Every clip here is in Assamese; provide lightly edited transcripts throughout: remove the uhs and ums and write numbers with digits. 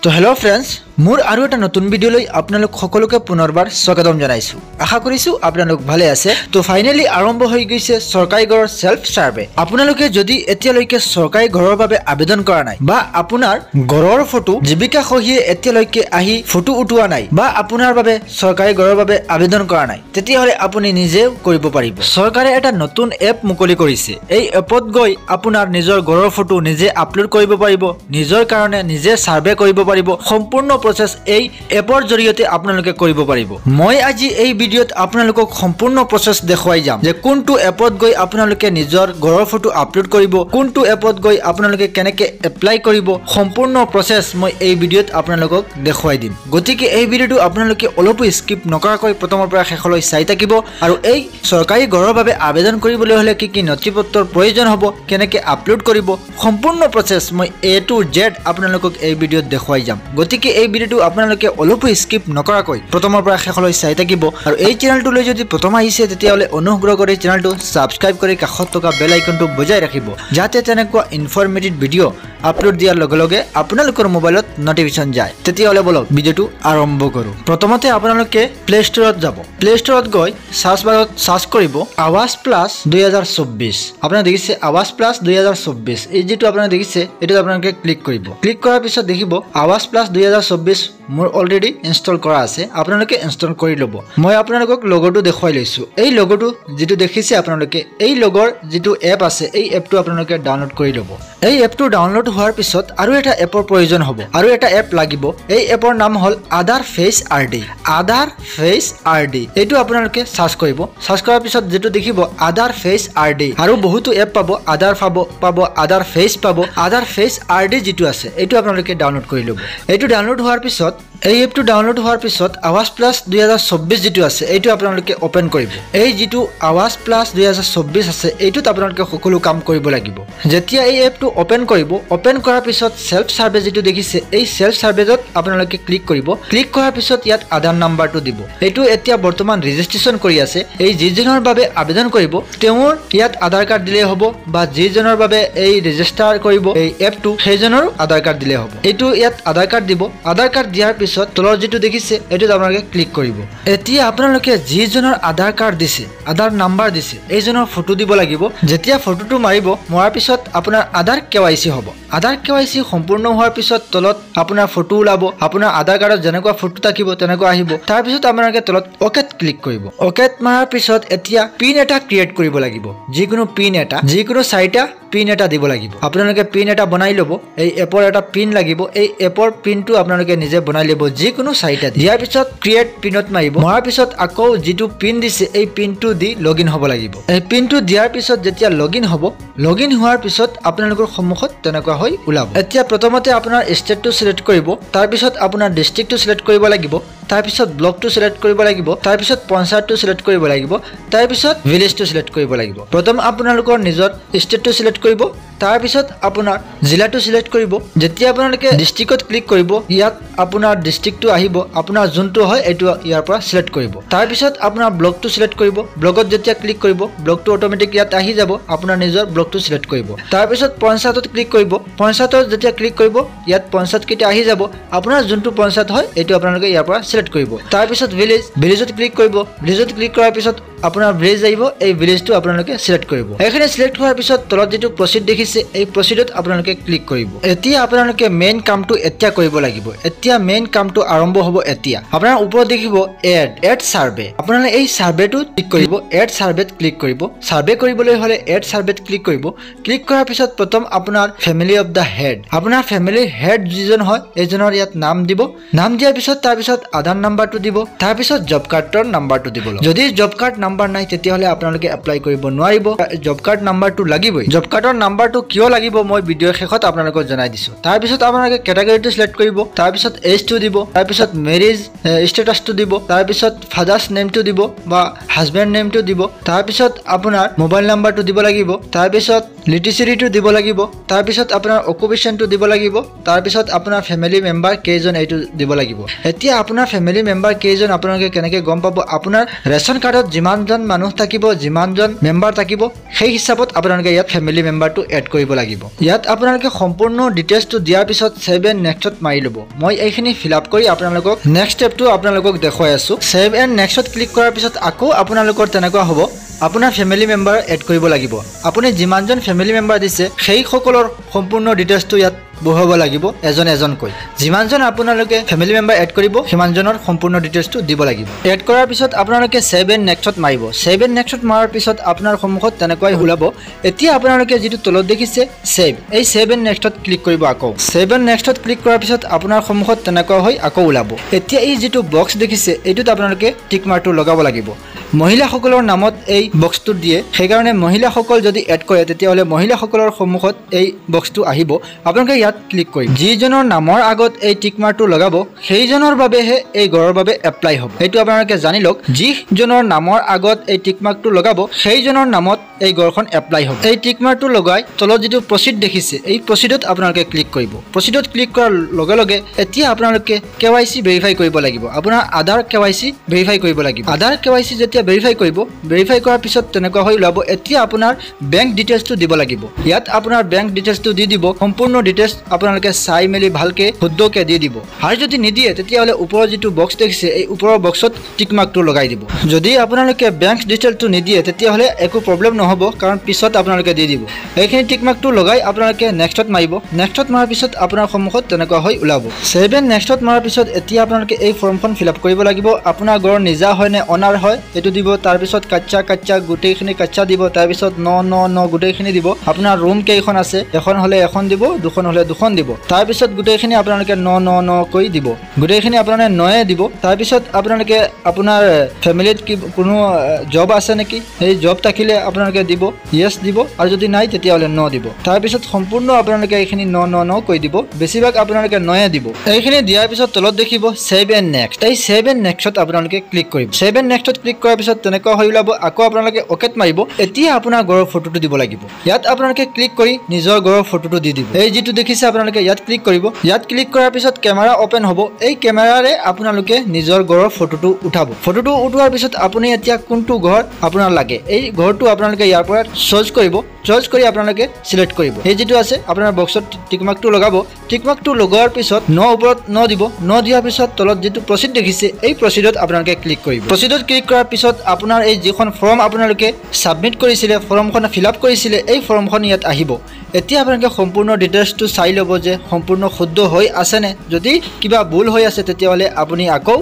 তো হেল্ল' ফ্ৰেণ্ডছ, মোৰ আৰু এটা নতুন ভিডিঅ'লৈ আপোনালোক সকলোকে পুনৰবাৰ স্বাগতম জনাইছোঁ। আশা কৰিছোঁ আপোনালোক ভালে আছে। তো ফাইনেলি আৰম্ভ হৈ গৈছে চৰকাৰী ঘৰৰ সেল্ফ সাৰ্ভে। আপোনালোকে যদি এতিয়ালৈকে চৰকাৰী ঘৰৰ বাবে আবেদন কৰা নাই বা আপোনাৰ ঘৰৰ ফটো জীৱিকা সহিয়ে এতিয়ালৈকে আহি ফটো উঠোৱা নাই বা আপোনাৰ বাবে চৰকাৰী ঘৰৰ বাবে আবেদন কৰা নাই, তেতিয়াহ'লে আপুনি নিজেও কৰিব পাৰিব। চৰকাৰে এটা নতুন এপ মুকলি কৰিছে। এই এপত গৈ আপোনাৰ নিজৰ ঘৰৰ ফটো নিজে আপলোড কৰিব পাৰিব, নিজৰ কাৰণে নিজে সাৰ্ভে কৰিব পাৰিব। সম্পূৰ্ণ প্ৰচেছ এই এপৰ জৰিয়তে আপোনালোকে কৰিব পাৰিব। মই আজি এই ভিডিঅ'ত আপোনালোকক সম্পূৰ্ণ প্ৰচেছ দেখুৱাই যাম যে কোনটো এপত গৈ আপোনালোকে নিজৰ ঘৰৰ ফটো আপলোড কৰিব, কোনটো এপত গৈ আপোনালোকে কেনেকে এপ্লাই কৰিব। সম্পূৰ্ণ প্ৰচেছ মই এই ভিডিঅ'ত আপোনালোকক দেখুৱাই দিম। গতিকে এই ভিডিঅ'টো আপোনালোকে অলপো স্কিপ নকৰাকৈ প্ৰথমৰ পৰা শেষলৈ চাই থাকিব। আৰু এই চৰকাৰী ঘৰৰ বাবে আবেদন কৰিবলৈ হ'লে কি কি নথিপত্ৰৰ প্ৰয়োজন হ'ব, কেনেকে আপলোড কৰিব, সম্পূৰ্ণ প্ৰচেছ মই A to Z আপোনালোকক এই ভিডিঅ'ত দেখুৱাই যাম। গতিকে এই ভিডিঅ'টো আপোনালোকে অলপো স্কিপ নকৰাকৈ প্ৰথমৰ পৰা শেষলৈ চাই থাকিব। আৰু এই চেনেলটোলৈ যদি প্ৰথম আহিছে তেতিয়াহ'লে অনুগ্ৰহ কৰি চেনেলটো ছাবস্ক্ৰাইব কৰি কাষত থকা বেল আইকনটো বজাই ৰাখিব, যাতে তেনেকুৱা ইনফৰমেটিভ ভিডিঅ' আপলোড দিয়াৰ লগে লগে আপোনালোকৰ মোবাইলত নটিফিকেশ্যন যায়। তেতিয়াহ'লে বলক ভিডিঅ'টো আৰম্ভ কৰোঁ। প্ৰথমতে আপোনালোকে প্লে ষ্টৰত যাব। প্লে ষ্টৰত গৈ সাৰ্চ বাৰত সাৰ্চ কৰিব আৱাজ প্লাছ 2024। আপোনালোকে দেখিছে আৱাজ প্লাছ 2024, এই যেটো আপোনালোকে দেখিছে এটাত আপোনালোকে ক্লিক কৰিব। ক্লিক কৰাৰ পিছত দেখিব আৱাজ প্লাছ 2024 মোৰ অলৰেডি ইনষ্টল কৰা আছে, আপোনালোকে ইনষ্টল কৰি ল'ব। মই আপোনালোকক লগোটো দেখুৱাই লৈছোঁ। এই লগোটো যেটো দেখিছে আপোনালোকে, এই লগৰ যেটো এপ আছে এই এপটো আপোনালোকে ডাউনলোড কৰি ল'ব। এই এপটো ডাউনলোড হোৱাৰ পিছত আৰু এটা এপৰ প্ৰয়োজন হ'ব, আৰু এটা এপ লাগিব। এই এপৰ নাম হ'ল আধাৰ ফেচ RD। আধাৰ ফেচ RD এইটো আপোনালোকে সাৰ্চ কৰিব। সাৰ্চ কৰাৰ পিছত যেটো দেখিব আধাৰ ফেচ RD, আৰু বহুতো এপ পাব। আধাৰ পাব আধাৰ ফেচ পাব। আধাৰ ফেচ RD যেটো আছে এইটো আপোনালোকে ডাউনলোড কৰি ল'ব। এইটো ডাউনলোড হোৱাৰ পিছত এই এপটো ডাউনলোড হোৱাৰ পিছত আৱাজ প্লাছ 2024 যেটো আছে এইটো আপোনালোকে ওপেন কৰিব। এই যেটো আৱাজ প্লাছ 2024 আছে এইটোত আপোনালোকে সকলো কাম কৰিব লাগিব। যেতিয়া এই এপটো ওপেন কৰিব, ওপেন কৰাৰ পিছত সেল্ফ সাৰ্ভে যেটো দেখিছে এই সেল্ফ সাৰ্ভেত আপোনালোকে ক্লিক কৰিব। ক্লিক কৰাৰ পিছত ইয়াত আধাৰ নাম্বাৰটো দিব। এইটো এতিয়া বৰ্তমান ৰেজিষ্ট্ৰেচন কৰি আছে। এই যিজনৰ বাবে আবেদন কৰিব তেওঁৰ ইয়াত আধাৰ কাৰ্ড দিলে হ'ব, বা যিজনৰ বাবে এই ৰেজিষ্টাৰ কৰিব এই এপটো সেইজনৰ আধাৰ কাৰ্ড দিলে হ'ব। এইটো ইয়াত আধাৰ কাৰ্ড দিব। আধাৰ কাৰ্ড দিয়াৰ পিছত তলৰ যেটো দেখিছে এইটোত আপোনালোকে ক্লিক কৰিব। এতিয়া আপোনালোকে যিজনৰ আধাৰ কাৰ্ড দিছে, আধাৰ নাম্বাৰ দিছে, এইজনৰ ফটো দিব লাগিব। যেতিয়া ফটোটো মাৰিব, মৰাৰ পিছত আপোনাৰ আধাৰ KYC হ'ব। আধাৰ KYC সম্পূৰ্ণ হোৱাৰ পিছত তলত আপোনাৰ ফটো ওলাব। আপোনাৰ আধাৰ কাৰ্ডত যেনেকুৱা ফটো থাকিব তেনেকুৱা আহিব। তাৰ পিছত আপোনালোকে তলত অকেত ক্লিক কৰিব। অকেত মাৰাৰ পিছত এতিয়া পিন এটা ক্ৰিয়েট কৰিব লাগিব। যিকোনো পিন এটা, যিকোনো 4টা পিন এটা দিব লাগিব। আপোনালোকে পিন এটা বনাই ল'ব। এই এপৰ এটা পিন লাগিব। এই এপৰ পিনটো আপোনালোকে নিজে বনাই ল'ব, যিকোনো 4টা দিয়াৰ পিছত ক্ৰিয়েট পিনত মাৰিব। মৰাৰ পিছত আকৌ যেটো পিন দিছে এই পিনটো দি লগইন হ'ব লাগিব। এই পিনটো দিয়াৰ পিছত যেতিয়া লগইন হ'ব, লগইন হোৱাৰ পিছত আপোনালোকৰ সন্মুখত তেনেকুৱা হৈ ওলাব। এতিয়া প্ৰথমতে আপোনাৰ ষ্টেটটো সিলেক্ট কৰিব, তাৰ পিছত আপোনাৰ ডিস্ট্ৰিক্টটো সিলেক্ট কৰিব লাগিব, তাৰ পিছত ব্লকটো সিলেক্ট কৰিব লাগিব, তাৰ পিছত পঞ্চায়তটো সিলেক্ট কৰিব লাগিব, তাৰ পিছত ভিলেজটো সিলেক্ট কৰিব লাগিব। প্ৰথম আপোনালোকৰ নিজৰ ষ্টেটটো সিলেক্ট কৰিব, তাৰ পিছত আপোনাৰ জিলাটো সিলেক্ট কৰিব। যেতিয়া আপোনালোকে ডিস্ট্ৰিক্টত ক্লিক কৰিব, ইয়াত আপোনাৰ ডিস্ট্ৰিক্টটো আহিব। আপোনাৰ যোনটো হয় এইটো ইয়াৰ পৰা সিলেক্ট কৰিব। তাৰ পিছত আপোনাৰ ব্লকটো সিলেক্ট কৰিব। ব্লকত যেতিয়া ক্লিক কৰিব, ব্লকটো অটোমেটিক ইয়াত আহি যাব। আপোনাৰ নিজৰ ব্লকটো সিলেক্ট কৰিব। তাৰ পিছত পঞ্চায়তত ক্লিক কৰিব। পঞ্চায়তত যেতিয়া ক্লিক কৰিব, ইয়াত পঞ্চায়ত কেইটা আহি যাব। আপোনাৰ যোনটো পঞ্চায়ত হয় এইটো আপোনালোকে ইয়াৰ পৰা সিলেক্ট কৰিব। তাৰ পিছত ভিলেজত ক্লিক কৰিব। ভিলেজত ক্লিক কৰাৰ পিছত আপোনাৰ ভিলেজ আহিব। এই ভিলেজটো আপোনালোকে সিলেক্ট কৰিব। এইখিনি সিলেক্ট হোৱাৰ পিছত তলত যেটো প্ৰচিড দেখিছে এই প্ৰচিডত আপোনালোকে ক্লিক কৰিব। এতিয়া আপোনালোকে মেইন কামটো এতিয়া কৰিব লাগিব। এতিয়া মেইন কামটো আৰম্ভ হ'ব। এতিয়া আপোনাৰ ওপৰত দেখিব এড সাৰ্ভে। আপোনালোকে এই সাৰ্ভেটো ক্লিক কৰিব। এড সাৰ্ভেত ক্লিক কৰিব। সাৰ্ভে কৰিবলৈ হ'লে এড সাৰ্ভেত ক্লিক কৰিব। ক্লিক কৰাৰ পিছত প্ৰথম আপোনাৰ ফেমিলি অফ দা হেড, আপোনাৰ ফেমিলিৰ হেড যিজন হয় এইজনৰ ইয়াত নাম দিব। নাম দিয়াৰ পিছত তাৰ পিছত আধাৰ নাম্বাৰটো দিব, তাৰ পিছত জব কাৰ্ডৰ নাম্বাৰটো দিব। যদি জব কাৰ্ড নাম্বাৰ নাই তেতিয়াহ'লে আপোনালোকে এপ্লাই কৰিব নোৱাৰিব। জব কাৰ্ড নাম্বাৰটো লাগিবই। জব কাৰ্ডৰ নাম্বাৰটো কিয় লাগিব মই ভিডিঅ'ৰ শেষত আপোনালোকক জনাই দিছোঁ। তাৰ পিছত আপোনালোকে কেটেগৰীটো সিলেক্ট কৰিব, তাৰ পিছত এজটো দিব, তাৰ পিছত মেৰিজ ষ্টেটাছটো দিব, তাৰ পিছত ফাদাৰ্ছ নেমটো দিব বা হাজবেণ্ড নেমটো দিব, তাৰ পিছত আপোনাৰ মোবাইল নাম্বাৰটো দিব লাগিব, তাৰ পিছত লিটাৰেচিটো দিব লাগিব, তাৰ পিছত আপোনাৰ অকুপেশ্যনটো দিব লাগিব, তাৰ পিছত আপোনাৰ ফেমিলি মেম্বাৰ কেইজন এইটো দিব লাগিব। এতিয়া আপোনাৰ ফেমিলি মেম্বাৰ কেইজন আপোনালোকে কেনেকৈ গম পাব? আপোনাৰ ৰেচন কাৰ্ডত যিমান যিমানজন মানুহ থাকিব যিমানজন মেম্বাৰ থাকিব সেই হিচাপত আপোনালোকে ইয়াত ফ্যামিলি মেম্বাৰটো এড কৰিব লাগিব ইয়াত আপোনালোকে সম্পূৰ্ণ ডিটেইলছটো দিয়াৰ পিছত সেভ এণ্ড নেক্সটত মাৰি ল'ব মই এইখিনি ফিল আপ কৰি আপোনালোকক নেক্সট ষ্টেপটো আপোনালোকক দেখুৱাই আছো সেভ এণ্ড নেক্সটত ক্লিক কৰাৰ পিছত আকৌ আপোনালোকৰ তেনেকুৱা হ'ব আপোনাৰ ফ্যামিলি মেম্বাৰ এড কৰিব লাগিব আপুনি যিমানজন ফ্যামিলি মেম্বাৰ দিছে সেই সকলৰ সম্পূৰ্ণ ডিটেইলছটো ইয়াত বহাব লাগিব এজন এজনকৈ যিমানজন আপোনালোকে ফ্যামিলি মেম্বাৰ এড কৰিব সিমানজনৰ সম্পূৰ্ণ ডিটেইলছটো দিব লাগিব এড কৰাৰ পিছত আপোনালোকে সেভ এণ্ড নেক্সটত মাৰিব সেভ এণ্ড নেক্সটত মাৰাৰ পিছত আপোনাৰ সন্মুখত তেনেকৈ ওলাব এতিয়া আপোনালোকে যেটো তলত দেখিছে সেভ এই সেভ এণ্ড নেক্সটত ক্লিক কৰিব আকৌ সেভ এণ্ড নেক্সটত ক্লিক কৰাৰ পিছত আপোনাৰ সন্মুখত তেনেকৈ হৈ আকৌ ওলাব এতিয়া এই যেটো বক্স দেখিছে এইটোত আপোনালোকে টিক মাৰ্কটো লগাব লাগিব মহিলাসকলৰ নামত এই বক্সটো দিয়ে সেই কাৰণে মহিলাসকল যদি এড কৰে তেতিয়া হলে মহিলাসকলৰ সন্মুখত এই বক্সটো আহিব আপোনালোকে ইয়াত ক্লিক কৰি যিজনৰ নামৰ আগত এই টিক মাৰ্কটো লগাব সেইজনৰ বাবেহে এই গৰৰ বাবে এপ্লাই হ'ব এইটো আপোনালোকে জানি লওক যিজনৰ নামৰ আগত এই টিক মাৰ্কটো লগাব সেইজনৰ নামত এই গৰখন এপ্লাই হ'ব এই টিক মাৰ্কটো লগাই তলত যেটো প্ৰসিড দেখিছে এই প্ৰসিডত আপোনালোকে ক্লিক কৰিব প্ৰসিডত ক্লিক কৰাৰ লগে লগে এতিয়া আপোনালোকে কেৱাইসি ভেৰিফাই কৰিব লাগিব আপোনাৰ আধাৰ কেৱাইসি ভেৰিফাই কৰিব লাগিব আধাৰ কেৱাইসি যেতিয়া ভেৰিফাই কৰিব ভেৰিফাই কৰাৰ পিছত তেনেকুৱা হৈ ওলাব এতিয়া আপোনাৰ বেংক ডিটেইলছটো দিব লাগিব ইয়াত আপোনাৰ বেংক ডিটেইলছটো দি দিব সম্পূৰ্ণ ডিটেইলছ আপোনালোকে চাই মেলি ভালকে শুদ্ধকে দি দিব আৰু যদি নিদিয়ে তেতিয়া হলে ওপৰৰ যেটো বক্স দেখিছে এই ওপৰৰ বক্সত টিক মাৰ্কটো লগাই দিব যদি আপোনালোকে বেংক ডিটেইলছটো নিদিয়ে তেতিয়া হলে একো প্ৰবলেম নহব কাৰণ পিছত আপোনালোকে দি দিব এইখিনি টিক মাৰ্কটো লগাই আপোনালোকে নেক্সটত মাৰিব নেক্সটত মাৰাৰ পিছত আপোনাৰ সন্মুখত তেনেকুৱা হৈ ওলাব সেভেন নেক্সটত মাৰাৰ পিছত এতিয়া আপোনালোকে এই ফৰ্মখন ফিল আপ কৰিব লাগিব আপোনাৰ ঘৰ নিজা হয় নে অনাৰ হয় এটো দিব তাৰ পিছত কাচ্চা গুটেইখিনি কাচ্চা দিব তাৰ পিছত 9 গুটেইখিনি দিব আপোনাৰ ৰুম কেইখন আছে এখন হলে এখন দিব দুখন হলে দুখন দিব তাৰ পিছত গুটেইখিনি আপোনালোকে 9 কৈ দিব গুটেইখিনি আপোনালোকে 9 দিব তাৰ পিছত আপোনালোকে আপোনাৰ ফ্যামিলিত কি কোনো জব আছে নেকি এই জব থাকিলে আপোনালোকে দিব ইয়েস দিব আৰু যদি নাই তেতিয়া হলে 9 দিব তাৰ পিছত সম্পূৰ্ণ আপোনালোকে এইখিনি 9 কৈ দিব বেছিভাগ আপোনালোকে 9 দিব এইখিনি দিয়াৰ পিছত তলত দেখিব সেভ এণ্ড নেক্সট এই সেভ এণ্ড নেক্সটত আপোনালোকে ক্লিক কৰিব সেভ এণ্ড নেক্সটত ক্লিক কৰাৰ পিছত তেনেকুৱা হৈ ওলাব আকৌ আপোনালোকে ওকেত মাৰিব এতিয়া আপোনাৰ ঘৰৰ ফটোটো দিব লাগিব ইয়াত আপোনালোকে ক্লিক কৰি নিজৰ ঘৰৰ ফটোটো দি দিব এই যেটো দেখিছে আপোনালোকে ইয়াত ক্লিক কৰিব ইয়াত ক্লিক কৰাৰ পিছত কেমেৰা ওপেন হ'ব এই কেমেৰাৰে আপোনালোকে নিজৰ ঘৰৰ ফটোটো উঠাব ফটোটো উঠোৱাৰ পিছত আপুনি এতিয়া কোনটো ঘৰ আপোনাৰ লাগে এই ঘৰটো আপোনালোকে ইয়াৰ পৰা চুজ কৰিব চুজ কৰি আপোনালোকে সিলেক্ট কৰিব এই যেটো আছে আপোনাৰ বক্সত টিক মাৰ্কটো লগাব টিক মাৰ্কটো লগোৱাৰ পিছত 9 ওপৰত 9 দিব 9 দিয়াৰ পিছত তলত যেটো প্ৰসিড দেখিছে এই প্ৰসিডত আপোনালোকে ক্লিক কৰিব প্ৰসিডত ক্লিক কৰাৰ পিছত আপোনাৰ এই যিখন ফৰ্ম আপোনালোকে সাবমিট কৰিছিলে ফৰ্মখন ফিল আপ কৰিছিলে এই ফৰ্মখন ইয়াত আহিব এতিয়া আপোনালোকে সম্পূৰ্ণ ডিটেইলছটো চাই ল'ব যে সম্পূৰ্ণ শুদ্ধ হৈ আছে নে যদি কিবা ভুল হৈ আছে তেতিয়া হলে আপুনি আকৌ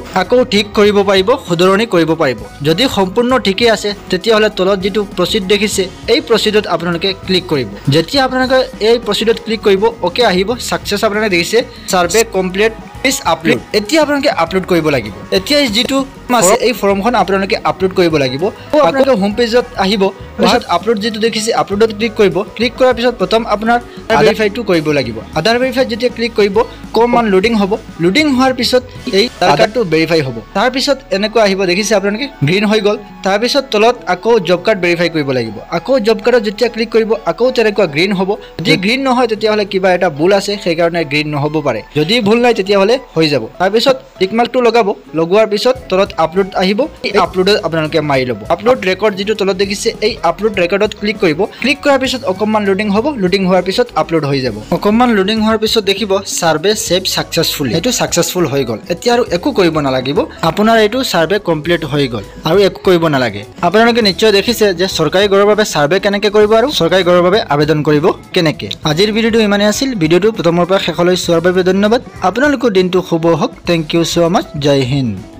ঠিক কৰিব পাৰিব শুধৰণি কৰিব পাৰিব যদি সম্পূৰ্ণ ঠিকই আছে তেতিয়া হলে তলত যেটো প্ৰসিড দেখিছে এই প্ৰসিডত আপোনালোকে ক্লিক কৰিব যেতিয়া আপোনালোকে এই প্ৰসিডত ক্লিক কৰিব ওকে আহিব সাকসেস আপোনালোকে দেখিছে সাৰ্ভে কমপ্লিট প্লিজ আপলোড এতিয়া আপোনালোকে আপলোড কৰিব লাগিব এতিয়া যেটো আছে এই ফৰ্মখন আপোনালোকে আপলোড কৰিব লাগিব আপোনালোকে হোম পেজত আহিব পিছত আপলোড যেটো দেখিছে আপলোডত ক্লিক কৰিব ক্লিক কৰাৰ পিছত প্ৰথম আপোনাৰ আধাৰ ভেৰিফাইটো কৰিব লাগিব আধাৰ ভেৰিফাই যেতিয়া ক্লিক কৰিব কমান লোডিং হ'ব লোডিং হোৱাৰ পিছত এই আধাৰটো ভেৰিফাই হ'ব তাৰ পিছত এনেকৈ আহিব দেখিছে আপোনালোকে গ্ৰীন হৈ গল তাৰ পিছত তলত আকৌ জব কাৰ্ড ভেৰিফাই কৰিব লাগিব আকৌ জব কাৰ্ডত যেতিয়া ক্লিক কৰিব আকৌ তেনেকৈ গ্ৰীন হ'ব যদি গ্ৰীন নহয় তেতিয়া হলে কিবা এটা ভুল আছে সেই কাৰণে গ্ৰীন নহব পাৰে যদি ভুল নাই তেতিয়া হলে হৈ যাব তাৰ পিছত টিক মাৰ্কটো লগাব লগোৱাৰ পিছত তলত আপলোড আহিব এই আপলোডত আপোনালোকে মাৰি ল'ব আপলোড ৰেকৰ্ড যেটো তলত দেখিছে এই আপলোড ৰেকৰ্ডত ক্লিক কৰিব ক্লিক কৰাৰ পিছত অকমান লোডিং হ'ব লোডিং হোৱাৰ পিছত আপলোড হৈ যাব অকমান লোডিং হোৱাৰ পিছত দেখিব সাৰ্ভে সেভ সাকসেসফুল এটো সাকসেসফুল হৈ গল এতিয়া আৰু একো কৰিব নালাগিব আপোনাৰ এটো সাৰ্ভে কমপ্লিট হৈ গল আৰু একো কৰিব নালাগে আপোনালোকে নিশ্চয় দেখিছে যে চৰকাৰী ঘৰৰ বাবে সাৰ্ভে কেনেকৈ কৰিব আৰু চৰকাৰী ঘৰৰ বাবে আবেদন কৰিব কেনেকৈ আজিৰ ভিডিওটো ইমানে আছিল ভিডিওটো প্ৰথমৰ পৰা শেষলৈ চোৱাৰ বাবে ধন্যবাদ আপোনালোকৰ দিনটো শুভ হওক থ্যাংক ইউ সো মাচ জয় হিন্দ